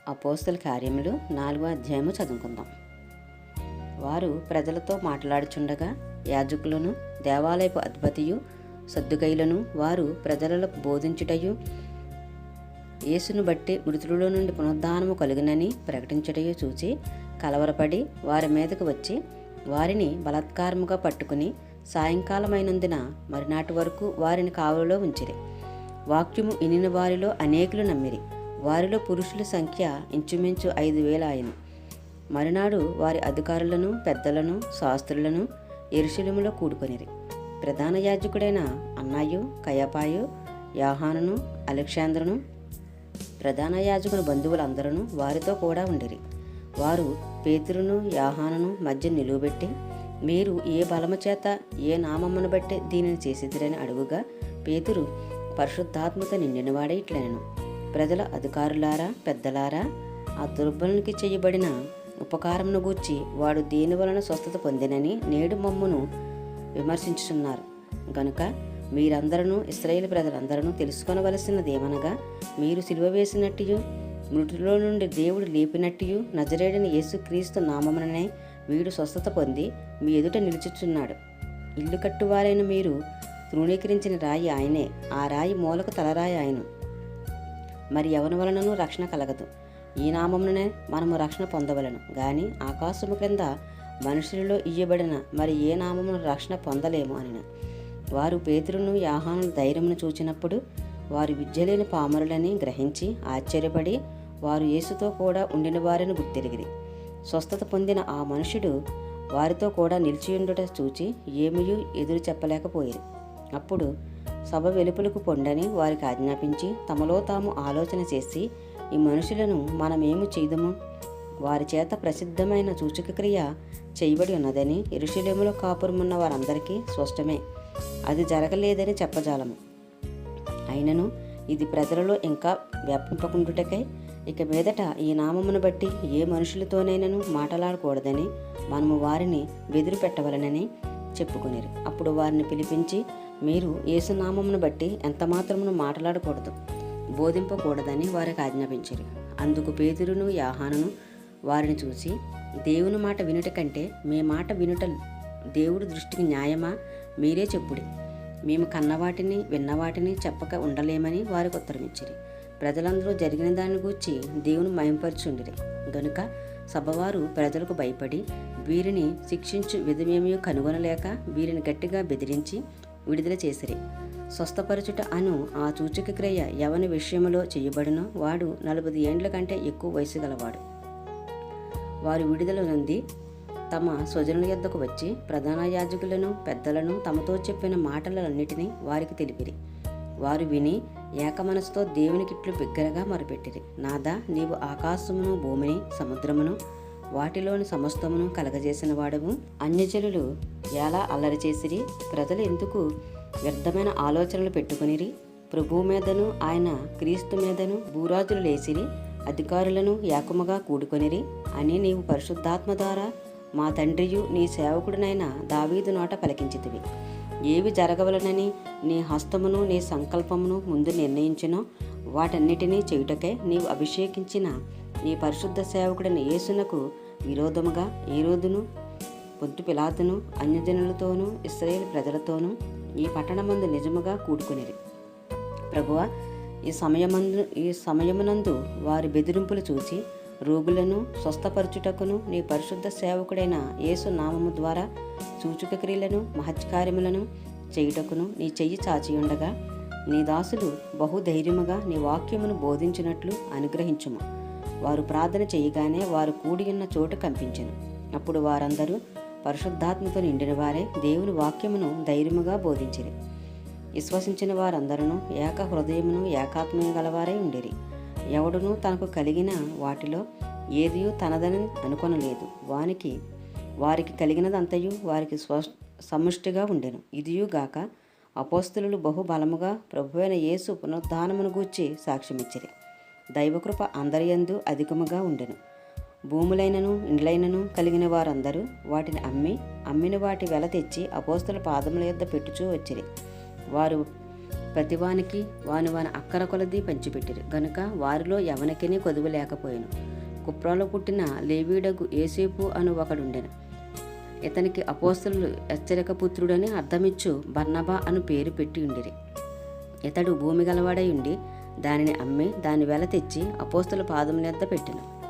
అపోస్తల కార్యములు 4వ అధ్యాయము చదువుకుందాం. వారు ప్రజలతో మాట్లాడుచుండగా యాజకులను దేవాలయపు అధిపతియు సద్దుకైలను వారు ప్రజలకు బోధించుటయు యేసును బట్టి మృతులలో నుండి పునరుద్ధానము కలుగునని ప్రకటించుటయు చూచి కలవరపడి వారి మీదకు వచ్చి వారిని బలాత్కారముగా పట్టుకుని సాయంకాలమైనందున మరినాటి వరకు వారిని కావలిలో ఉంచిరి. వాక్యము వినిన వారిలో అనేకులు నమ్మిరి. వారిలో పురుషుల సంఖ్య ఇంచుమించు 5,000 ఆయను. మరునాడు వారి అధికారులను పెద్దలను శాస్త్రులను యెరూషలేములో కూడుకొనిరి. ప్రధాన యాజకుడైన అన్నాయు కయపాయు యోహానును అలెగ్జాంద్రును ప్రధాన యాజకుని బంధువులందరూ వారితో కూడా ఉండిరి. వారు పేతురును యోహానును మధ్య నిలువబెట్టి, మీరు ఏ బలము చేత ఏ నామమును బట్టి దీనిని చేసిదిరని అడుగుగా పేతురు పరిశుద్ధాత్మతో నిండినవాడే ఇట్లనెను, ప్రజల అధికారులారా పెద్దలారా, ఆ దుర్బలునికి చేయబడిన ఉపకారమును గూర్చి వాడు దేని వలన స్వస్థత పొందినని నేడు మమ్మును విమర్శించుచున్నారు. గనుక మీరందరూ ఇశ్రాయేలు ప్రజలందరూ తెలుసుకొనవలసినదేమనగా, మీరు సిలువ వేసినట్టు మృతుల్లో నుండి దేవుడు లేపినట్టు నజరేయుడైన యేసుక్రీస్తు నామముననే వీడు స్వస్థత పొంది మీ ఎదుట నిలుచుచున్నాడు. ఇల్లు కట్టువారైన మీరు తృణీకరించిన రాయి ఆయనే, ఆ రాయి మూలకు తలరాయి ఆయను. మరి ఎవరి వలనను రక్షణ కలగదు. ఈ నామముననే మనము రక్షణ పొందవలను గాని ఆకాశము క్రింద మనుషులలో ఇయ్యబడిన మరి ఏ నామమును రక్షణ పొందలేము అని. వారు పేతురును యోహాను ధైర్యమును చూచినప్పుడు వారు విద్యలేని పామరులని గ్రహించి ఆశ్చర్యపడి వారు యేసుతో కూడా ఉండిన వారిని గుర్తెరిగిరి. స్వస్థత పొందిన ఆ మనుషుడు వారితో కూడా నిలిచియుండుట చూచి ఏమియూ ఎదురు చెప్పలేకపోయారు. అప్పుడు సభ వెలుపలకు పొండని వారికి ఆజ్ఞాపించి తమలో తాము ఆలోచన చేసి, ఈ మనుషులను మనమేమి చేయదము? వారి చేత ప్రసిద్ధమైన సూచకక్రియ చేయబడి ఉన్నదని యెరూషలేములో కాపురమున్న వారందరికీ స్పష్టమే. అది జరగలేదని చెప్పజాలము. అయినను ఇది ప్రజలలో ఇంకా వ్యాపింపకుండుటకై ఇక మీదట ఈ నామమును బట్టి ఏ మనుషులతోనైనను మాట్లాడకూడదని మనము వారిని బెదిరి పెట్టవలనని చెప్పుకొనిరి. అప్పుడు వారిని పిలిపించి, మీరు యేసునామమును బట్టి ఎంత మాత్రమును మాట్లాడకూడదు, బోధింపకూడదని వారికి ఆజ్ఞాపించిరి. అందుకు పేతురును యోహానును వారిని చూసి, దేవుని మాట వినుట కంటే మీ మాట వినుట దేవుడి దృష్టికి న్యాయమా? మీరే చెప్పుడి. మేము కన్నవాటిని విన్నవాటిని చెప్పక ఉండలేమని వారికి ఉత్తరమిచ్చిరి. ప్రజలందరూ జరిగిన దాన్ని గూర్చి దేవుని మహింపరచుండిరి. గనుక సభవారు ప్రజలకు భయపడి వీరిని శిక్షించు విధమేమీ కనుగొనలేక వీరిని గట్టిగా బెదిరించి విడుదల చేసిరి. స్వస్థపరచుట అను ఆ సూచక క్రియ ఎవని విషయంలో చేయబడినో వాడు 40 ఏండ్ల కంటే ఎక్కువ వయసు గలవాడు. వారు విడుదల నొంది తమ స్వజనుల యొద్దకు వచ్చి ప్రధాన యాజకులను పెద్దలను తమతో చెప్పిన మాటలన్నిటినీ వారికి తెలిపిరి. వారు విని ఏకమనసుతో దేవునికిట్లు బిగ్గరగా మొరపెట్టిరి, నాదా, నీవు ఆకాశమును భూమిని సముద్రమును వాటిలోని సమస్తమును కలగజేసిన వాడము. అన్యజనులు ఎలా అల్లరి చేసిరి? ప్రజలు ఎందుకు వ్యర్థమైన ఆలోచనలు పెట్టుకునిరి? ప్రభువు మీదను ఆయన క్రీస్తు మీదను భూరాజులు లేచిరి, అధికారులను ఏకముగా కూడుకొనిరి అని నీవు పరిశుద్ధాత్మ ద్వారా మా తండ్రియు నీ సేవకుడినైన దావీదు నోట పలికించితివి. ఏవి జరగవలనని నీ హస్తమును నీ సంకల్పమును ముందు నిర్ణయించినో వాటన్నిటినీ చేయుటకై నీవు అభిషేకించిన నీ పరిశుద్ధ సేవకుడైన యేసునకు విరోధముగా హేరోదును పొంతు పిలాతును అన్యజనులతోనూ ఇశ్రాయేలు ప్రజలతోనూ ఈ పట్టణమందు నిజముగా కూడుకొనిరి. ప్రభువా, ఈ సమయమునందు వారి బెదిరింపులు చూచి రోగులను స్వస్థపరచుటకును నీ పరిశుద్ధ సేవకుడైన యేసు నామము ద్వారా సూచక క్రియలను మహత్కార్యములను చేయుటకును నీ చెయ్యి చాచియుండగా నీ దాసులు బహుధైర్యముగా నీ వాక్యమును బోధించినట్లు అనుగ్రహించుము. వారు ప్రార్థన చేయగానే వారు కూడి ఉన్న చోటు కంపించెను. అప్పుడు వారందరూ పరిశుద్ధాత్మతో నిండిన వారే దేవుని వాక్యమును ధైర్యముగా బోధించిరి. విశ్వసించిన వారందరూ ఏక హృదయమును ఏకాత్మను గలవారై ఉండిరి. ఎవడునూ తనకు కలిగిన వాటిలో ఏదియూ తనదని అనుకొనలేదు. వారికి కలిగినదంతయు వారికి సముష్టిగా ఉండెను. ఇదియుగాక అపోస్తలులు బహుబలముగా ప్రభువైన యేసు పునరుద్ధానమును గూర్చి సాక్ష్యమిచ్చిరి. దైవకృప అందరియందు అధికముగా ఉండెను. భూములైనను ఇండ్లైనను కలిగిన వారందరూ వాటిని అమ్మిన వాటి వెల తెచ్చి అపోస్తల పాదముల యొద్ద పెట్టుచూ వచ్చిరి. వారు ప్రతివానికి వాని అక్కర కొలది పంచిపెట్టిరి. గనుక వారిలో ఎవనికిని కొదువు లేకపోయాను. కుప్రాలో పుట్టిన లేవీయుడగు యోసేపు అను ఒకడుండెను. ఇతనికి అపోస్తలులు హెచ్చరిక పుత్రుడని అర్థమిచ్చు బర్నబా అను పేరు పెట్టి ఉండిరి. ఇతడు భూమి గలవాడై ఉండి దానిని అమ్మి దాని వెల తెచ్చి అపోస్తల పాదముల యొద్ద పెట్టెను.